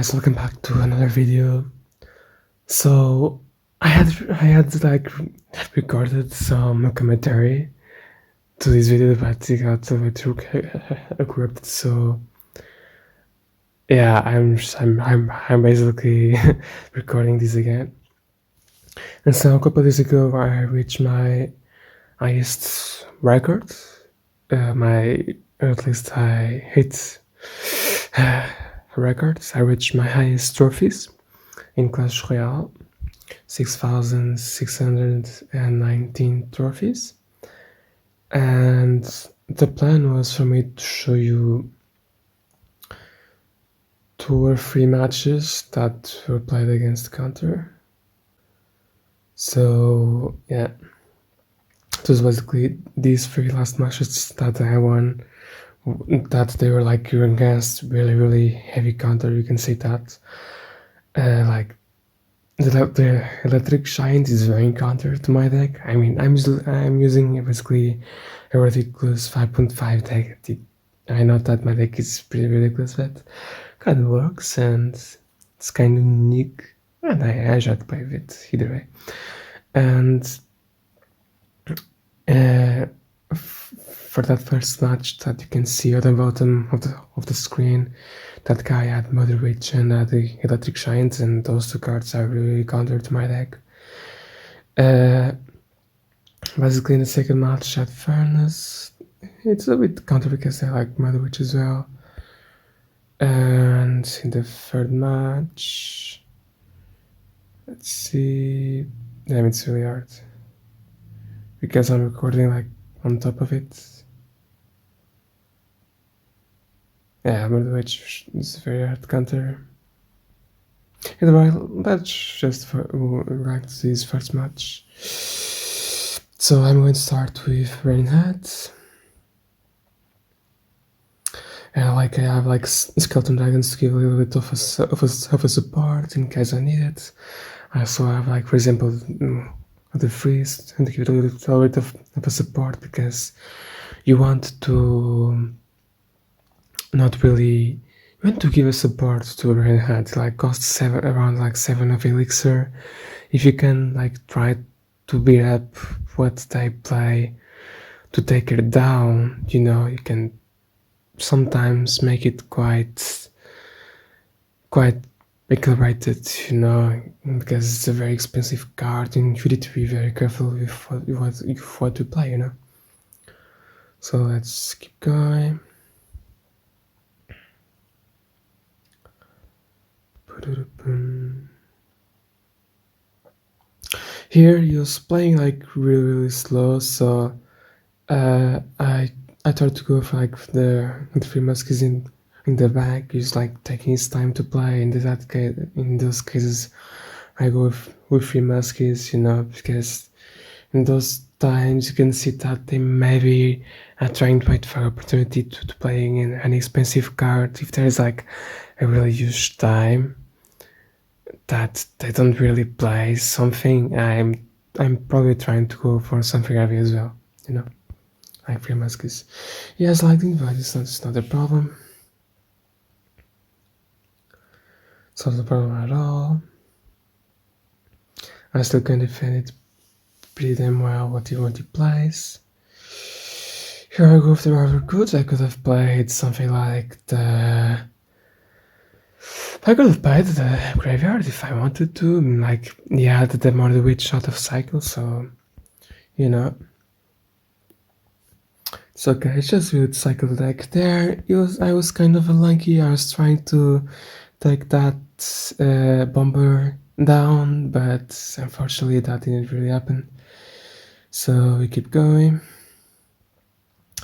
guys, welcome back to another video. So I had like recorded some commentary to this video, but it got a bit corrupted. So yeah, I'm basically recording this again. And so a couple of days ago, I reached my highest record. At least I hit records. I reached my highest trophies in Clash Royale, 6,619 trophies. And the plan was for me to show you 2 or 3 matches that were played against counter. So yeah, it was basically these 3 last matches that I won, that they were like against really heavy counter. You can see that like the electric giant is very counter to my deck. I mean, I'm using basically a ridiculous 5.5 deck. I know that my deck is pretty ridiculous, but kind of works and it's kind of unique, and I enjoy to play with it either way. And for that first match that you can see at the bottom of the screen, that guy had Mother Witch and the Electric Giant, and those 2 cards are really counter to my deck. Basically in the second match at Furnace, it's a bit counter because I like Mother Witch as well. And in the third match, let's see, damn, it's really hard because I'm recording like on top of it. Yeah, Mother Witch is very hard counter. Anyway, let's just rank this first match. So I'm going to start with Rain Hat. And like I have like Skeleton Dragons to give a little bit of a support in case I need it. I also have like, for example, the Freeze, and to give it a little bit of a support because you want to not really, you want to give a support to a Rain Hat, like cost around like 7 of elixir. If you can like try to beat up what they play to take it down, you know, you can sometimes make it quite accelerated, you know, because it's a very expensive card and you need to be very careful with what to play, you know. So let's keep going. Here he was playing like really slow, so I tried to go for like the 3 muskets in the back. He's like taking his time to play. In those cases, I go with 3 muskets, you know, because in those times you can see that they maybe are trying to wait for opportunity to playing an expensive card. If there's like a really huge time that they don't really play something, I'm probably trying to go for something heavy as well, you know, like 3 muskets. Yes, lightning, but it's not a problem. It's not a problem at all. I still can defend it pretty damn well what he plays. Here I go with the rather goods. I could have played something like I could have played the graveyard if I wanted to. Like, yeah, the Mother Witch out of cycle, so you know. It's okay, it's just with cycle deck there. I was kind of unlucky. I was trying to take that bomber down, but unfortunately that didn't really happen. So we keep going.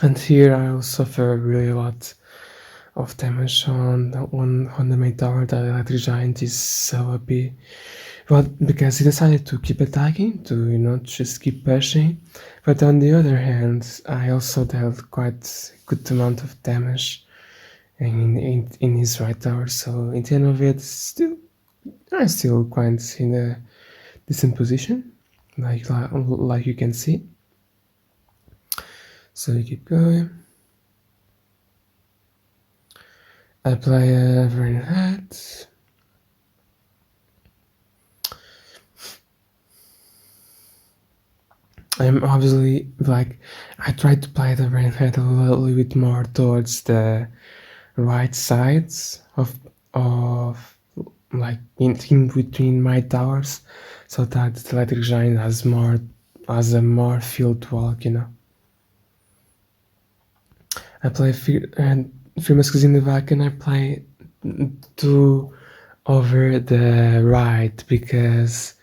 And here I will suffer really a lot of damage on the main tower. That Electric Giant is so OP. Well, because he decided to keep attacking, to, you know, just keep pushing. But on the other hand, I also dealt quite a good amount of damage in his right tower. So in the end of it, I'm still quite in a decent position, like you can see. So you keep going. I play a Rain Hat. I'm obviously like I try to play the brainhead a little bit more towards the right sides of like in between my towers, so that the electric giant has a more field walk, you know. I play and three muscles in the back, and I play two over the right because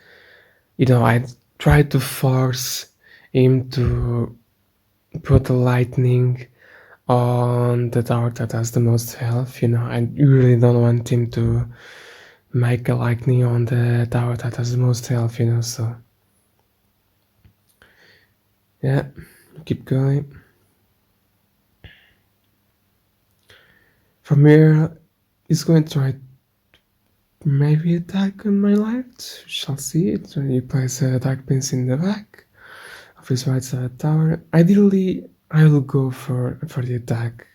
you know I try to force him to put the lightning on the tower that has the most health. You know, I really don't want him to make a lightning on the tower that has the most health. You know, so yeah, keep going. From here, he's going to try maybe attack on my left. Shall see it. He plays attack pins in the back of his right side tower. Ideally, I will go for the attack,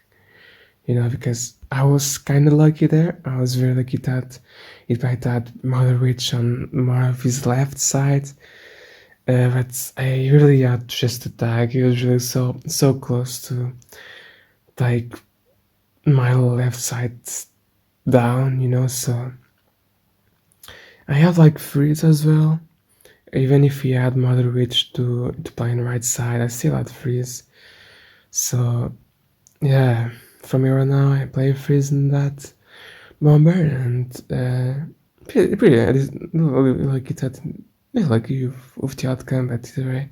you know, because I was kind of lucky there. I was very lucky that he played that Mother Witch on more of his left side. But I really had to just attack. He was really so close to take my left side down, you know. So I have like freeze as well. Even if he had Mother Witch to play on the right side, I still had freeze. So yeah, from here on now I play freeze in that bomber and pretty like it had like you with the outcome, but either way,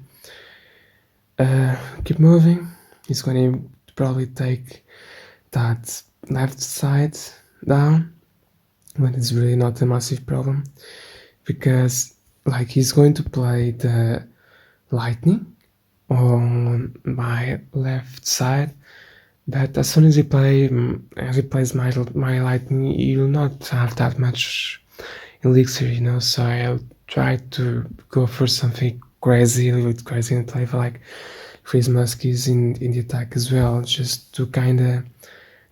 keep moving. He's gonna probably take that left side down, but it's really not a massive problem because like he's going to play the lightning on my left side. But as soon as he plays my lightning, you will not have that much elixir, you know. So I'll try to go for something crazy, a little bit crazy, and play for like freeze muskies in the attack as well, just to kind of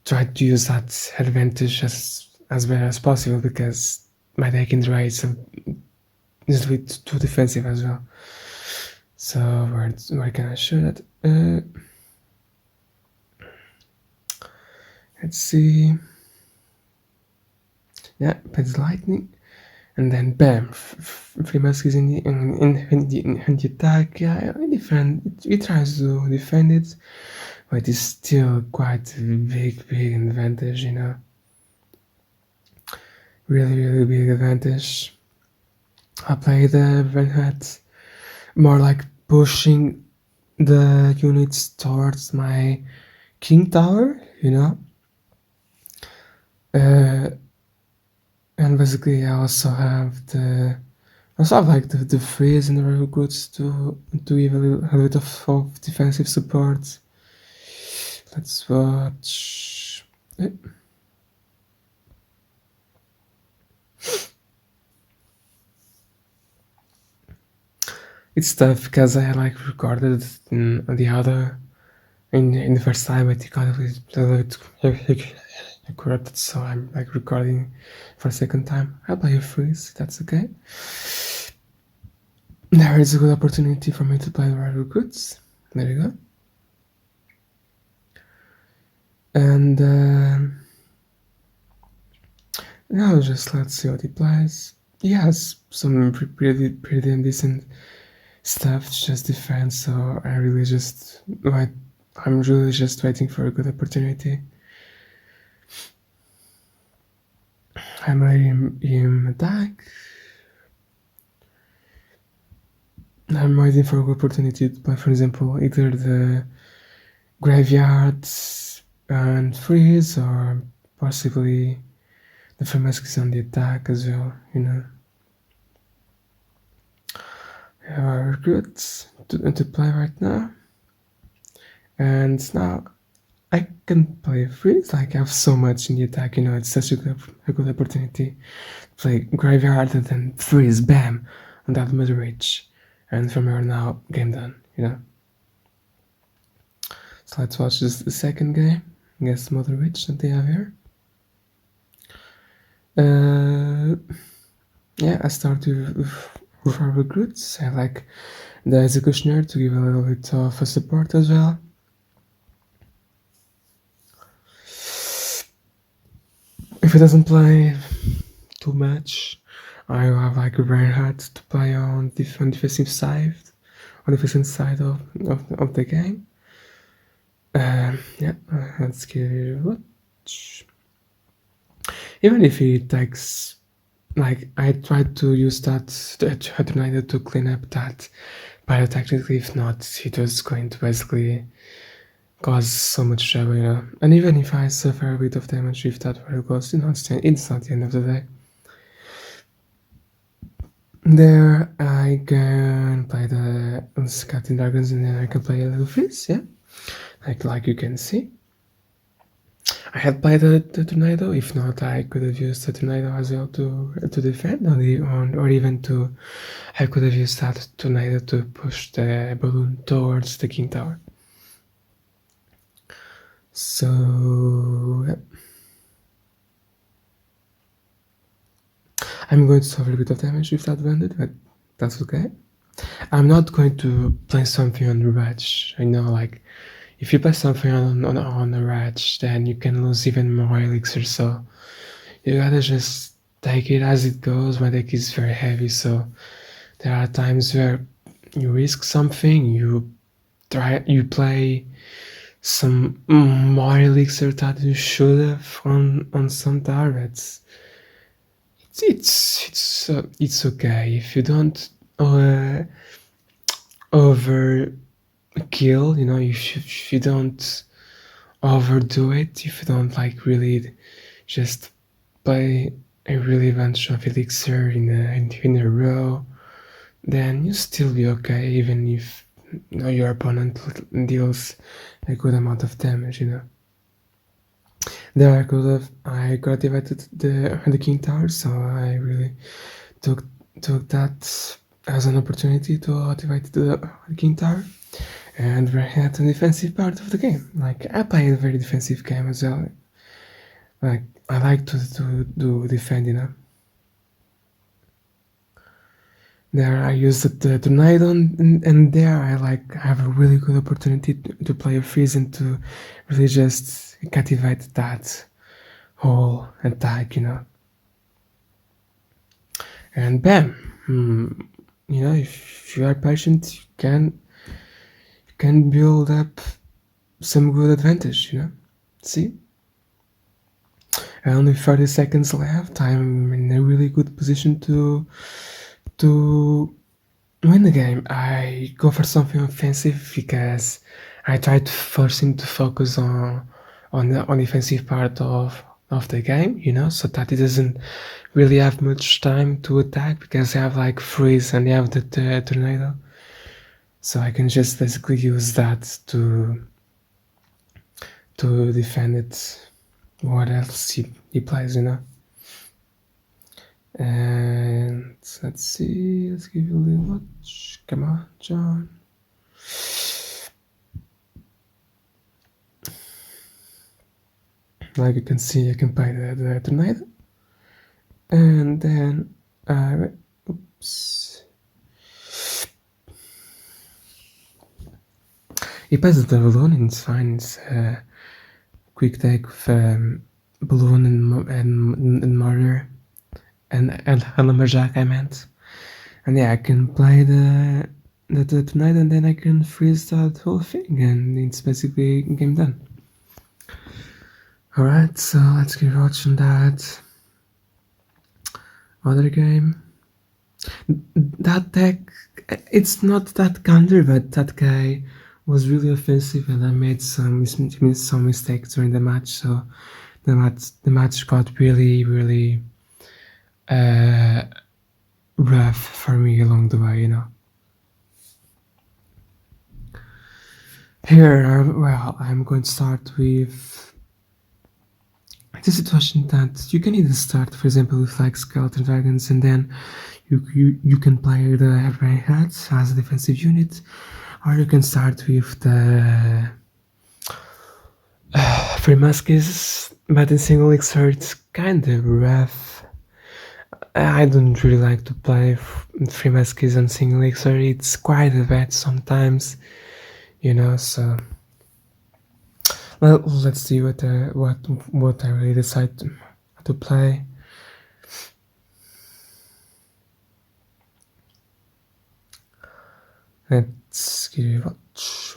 try to use that advantage as well as possible because my deck in the right is a bit too defensive as well. So where can I show that? Let's see. Yeah, Pet's lightning, and then bam, three muskets in the attack. Yeah, it tries to defend it, but it's still quite a big advantage. You know, really big advantage. I play the Renhat more like pushing the units towards my king tower. You know. And basically, I also have like the freeze and the very goods to give a little bit of defensive support. Let's watch. It's tough because I like recorded in the other in the first time, but it kind of is a little bit corrupted, so I'm like recording for a second time. I'll play a freeze, that's okay. There is a good opportunity for me to play the right goods. There you go. And now just let's see what he plays. He has some pretty decent stuff to just defend, so I'm really just waiting for a good opportunity. I'm letting him attack. I'm waiting for a good opportunity to play, for example, either the graveyard and freeze, or possibly the Freemask on the attack as well, you know. We have our recruits to play right now. And now I can play freeze, like I have so much in the attack, you know, it's such a good opportunity to play graveyard and then freeze, bam, on that Mother Witch. And from here now, game done, you know. So let's watch this the second game against Mother Witch that they have here. Yeah, I start with for recruits. I like the executioner to give a little bit of a support as well. If he doesn't play too much, I have like Reinhardt to play on defensive side, on defensive side of the game. Yeah, let's give it a watch. Even if he takes, like, I tried to use that tornado to clean up that pyrotechnically. If not, it was going to basically cause so much trouble, you know. And even if I suffer a bit of damage with that very close, you know, it's not the end of the day. There I can play the Scatting Dragons and then I can play a little freeze, yeah. Like you can see. I had played the tornado. If not, I could have used the tornado as well to defend, or even to. I could have used that tornado to push the balloon towards the king tower. So yeah. I'm going to suffer a bit of damage with that bandit, but that's okay. I'm not going to play something on the Raj. I know, like, if you play something on the Raj, then you can lose even more elixir, so you gotta just take it as it goes. My deck is very heavy, so there are times where you risk something, you play some more elixir that you should have on some targets. It's okay if you don't over kill, you know. If you don't overdo it, if you don't like really just play a really bunch of elixir in a row, then you still be okay, even if, you know, your opponent deals a good amount of damage, you know. There I got activated the king tower, so I really took that as an opportunity to activate the king tower, and we had the defensive part of the game. Like, I play a very defensive game as well. Like, I like to do defend, you know. There I used the tornado, and there I have a really good opportunity to play a freeze and to really just captivate that whole attack, you know. And bam, you know, if you are patient, you can build up some good advantage, you know. See, only 30 seconds left. I'm in a really good position to win the game. I go for something offensive because I try to force him to focus on the defensive part of the game, you know, so that he doesn't really have much time to attack because they have like freeze and they have the tornado. So I can just basically use that to defend it. What else he plays, you know? And let's see, let's give you a little watch. Come on, John. Like you can see, I can play the tornado. And then, oops. He plays the balloon, and it's fine. It's a quick take with balloon and murder. And lumberjack, I meant. And yeah, I can play the tornado, and then I can freeze that whole thing, and it's basically game done. Alright, so let's keep watching that other game. That deck, it's not that counter, but that guy was really offensive, and I made some mistakes during the match, so the match got really rough for me along the way, you know. Here, well, I'm going to start with the situation that you can either start, for example, with like skeleton dragons, and then you can play the brain hats as a defensive unit, or you can start with the free muskets, but in single elixir it's kind of rough. I don't really like to play free keys on single elixir. It's quite a bit sometimes, So well, let's see what I really decide to play. Let's give it a watch.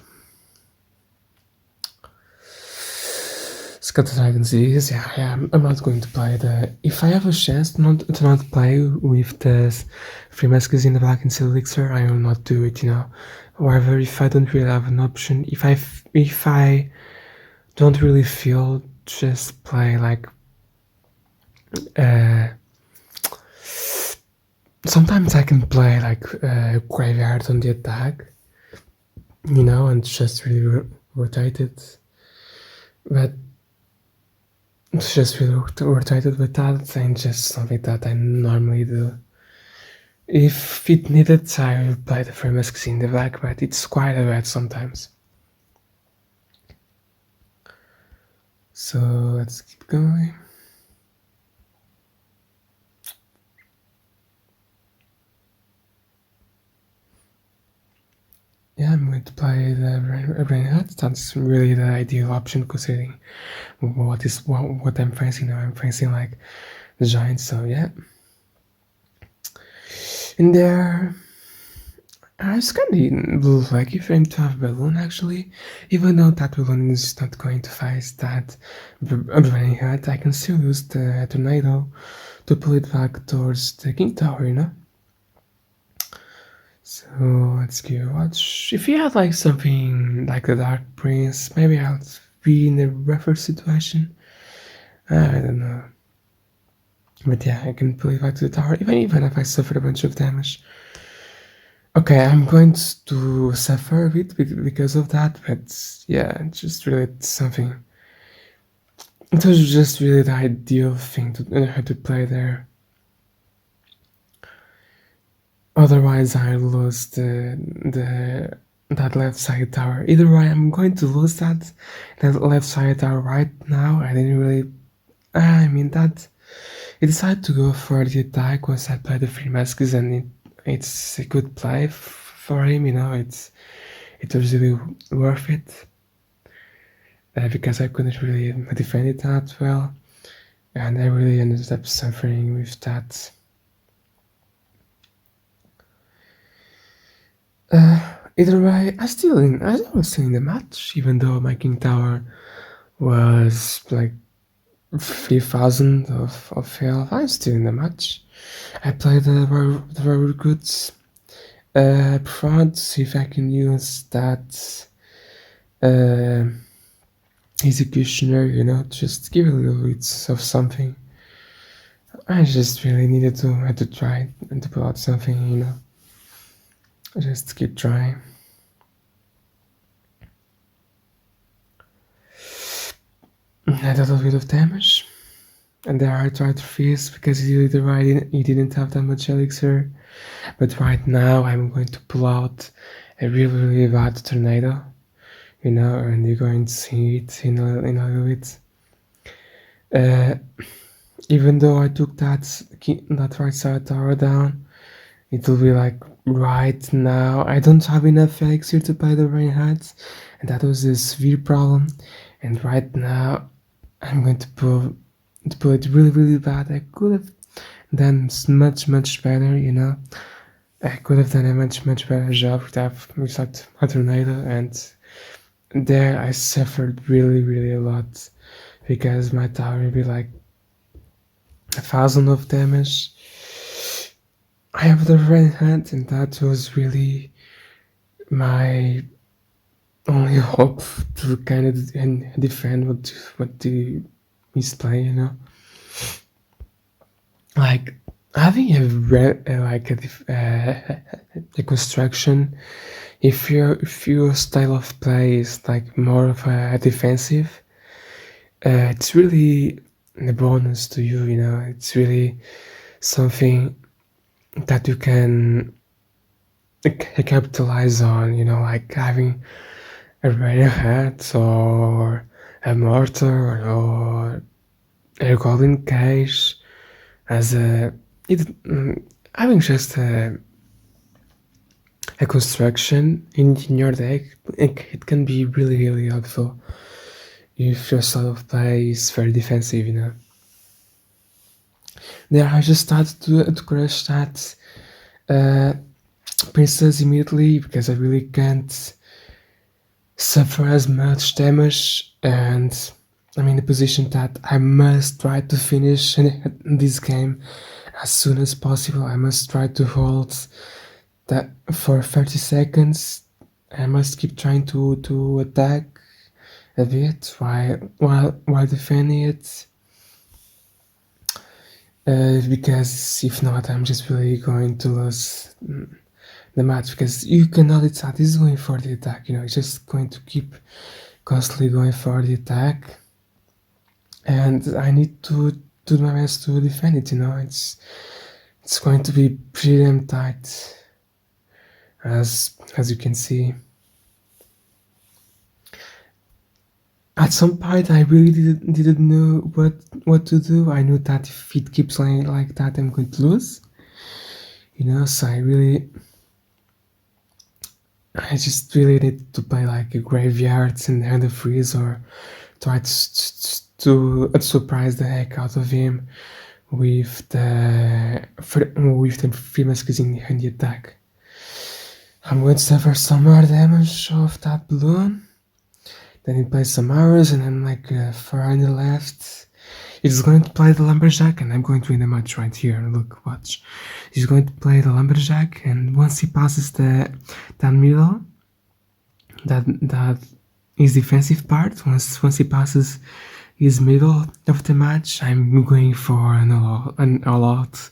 Scatter Dragons is, yeah, I'm not going to play the. If I have a chance to not play with the free messages in the black and silver elixir, I will not do it. However, if I don't really have an option, if I don't really feel, just play like. Uh, Sometimes I can play like graveyard on the attack, and just really rotate it, but it's just really rotated with that and just something that I normally do. If it needed, I would play the free masks in the back, but it's quite a bit sometimes. So let's keep going. Yeah, I'm going to play the Brain Hut. That's really the ideal option considering what I'm facing now. I'm facing like the Giants, so yeah. And there, I was kind of lucky for him to have Balloon actually, even though that Balloon is not going to face that Brain Hut, I can still use the Tornado to pull it back towards the King Tower. So let's give a watch. If you had like something like the Dark Prince, maybe I'll be in a rougher situation. I don't know. But yeah, I can pull it back to the tower, even if I suffer a bunch of damage. Okay, I'm going to suffer a bit because of that, but yeah, just really something. It was just really the ideal thing to play there. Otherwise, I lose that left side tower. Either way, I'm going to lose that left side tower right now. I didn't really. I mean that. I decided to go for the attack once I played the free masks, and it's a good play for him. It was really worth it because I couldn't really defend it that well, and I really ended up suffering with that. Either way, I was still in the match, even though my King Tower was like 3,000 of health. I'm still in the match. I played the very goods. Preferred to see if I can use that executioner, just give a little bit of something. I just really needed to had to try and to pull out something. Just keep trying. I did a little bit of damage, and there I tried to freeze because he didn't have that much elixir. But right now I'm going to pull out a really bad tornado, and you're going to see it in a little bit. Even though I took that right side tower down, it will be like right now. I don't have enough elixir to buy the rain hats, and that was a severe problem. And right now, I'm going to pull it really bad. I could have done much better. I could have done a much better job without a tornado, and there I suffered really a lot because my tower would be like 1,000 of damage. I have the red hand, and that was really my only hope to kind of defend what he's playing. Like having a construction. If your style of play is like more of a defensive, it's really a bonus to you. It's really something that you can capitalize on. Like having a radio hat or a mortar or a golden cage as a it having just a construction in your deck, it can be really helpful if your style of play is very defensive, you know. There I just started to crush that princess immediately because I really can't suffer as much damage, and I'm in a position that I must try to finish this game as soon as possible. I must try to hold that for 30 seconds. I must keep trying to attack a bit while defending it. Because if not, I'm just really going to lose the match, because you cannot attack. This is going for the attack, you know, it's just going to keep constantly going for the attack, and I need to do my best to defend it, you know. It's going to be pretty damn tight, as you can see. At some point I really didn't know what to do. I knew that if it keeps playing like that, I'm going to lose, you know. So I just really need to play like a graveyard and hand a freeze, or try to surprise the heck out of him with the free masks in the attack. I'm going to suffer some more damage of that balloon. Then he plays some arrows, and I'm like 4 on the left. He's going to play the lumberjack, and I'm going to win the match right here. Look, watch. He's going to play the lumberjack, and once he passes that middle, that his defensive part, once he passes his middle of the match, I'm going for an all out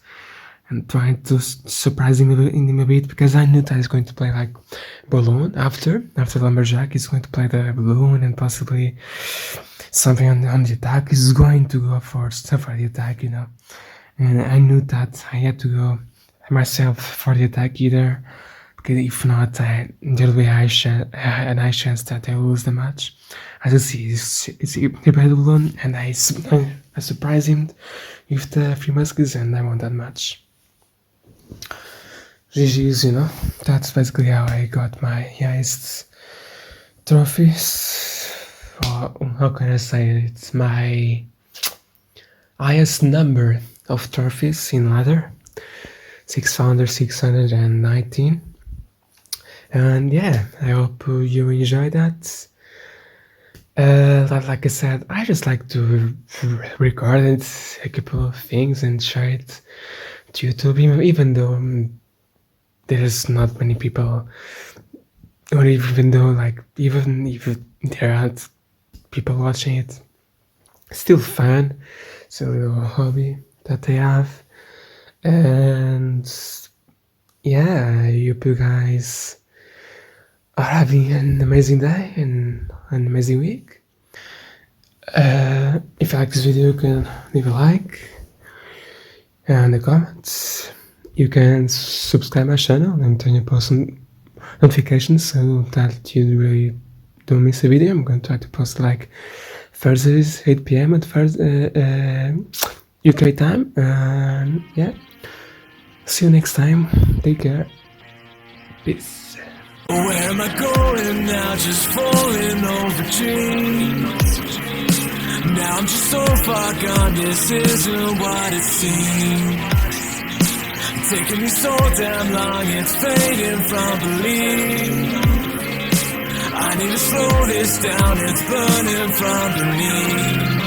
and trying to surprise him a bit, because I knew that he's going to play like balloon after lumberjack. He's going to play the balloon and possibly something on the attack. He's going to go for stuff for the attack, you know. And I knew that I had to go myself for the attack either, because if not, there'll be a nice chance that I will lose the match. As you see, he played the balloon, and I surprised him with the free masks, and I won that match. GG's, you know. That's basically how I got my highest trophies. Or how can I say it? It's my highest number of trophies in ladder. 619. And yeah, I hope you enjoy that. Like I said, I just like to record it, a couple of things, and share it to YouTube, even though there's not many people, or even though like even if there aren't people watching it, it's still fun. It's a little hobby that I have, and yeah, I hope you guys are having an amazing day and an amazing week. If you like this video, you can leave a like and a comment. You can subscribe my channel and turn your post notifications so that you really don't miss a video. I'm going to try to post like Thursdays 8 PM at UK time. Yeah, see you next time. Take care. Peace. Where am I going now? Just falling over dreams. Now I'm just so far gone, this isn't what it seems. Taking me so damn long, it's fading from belief. I need to slow this down, it's burning from beneath.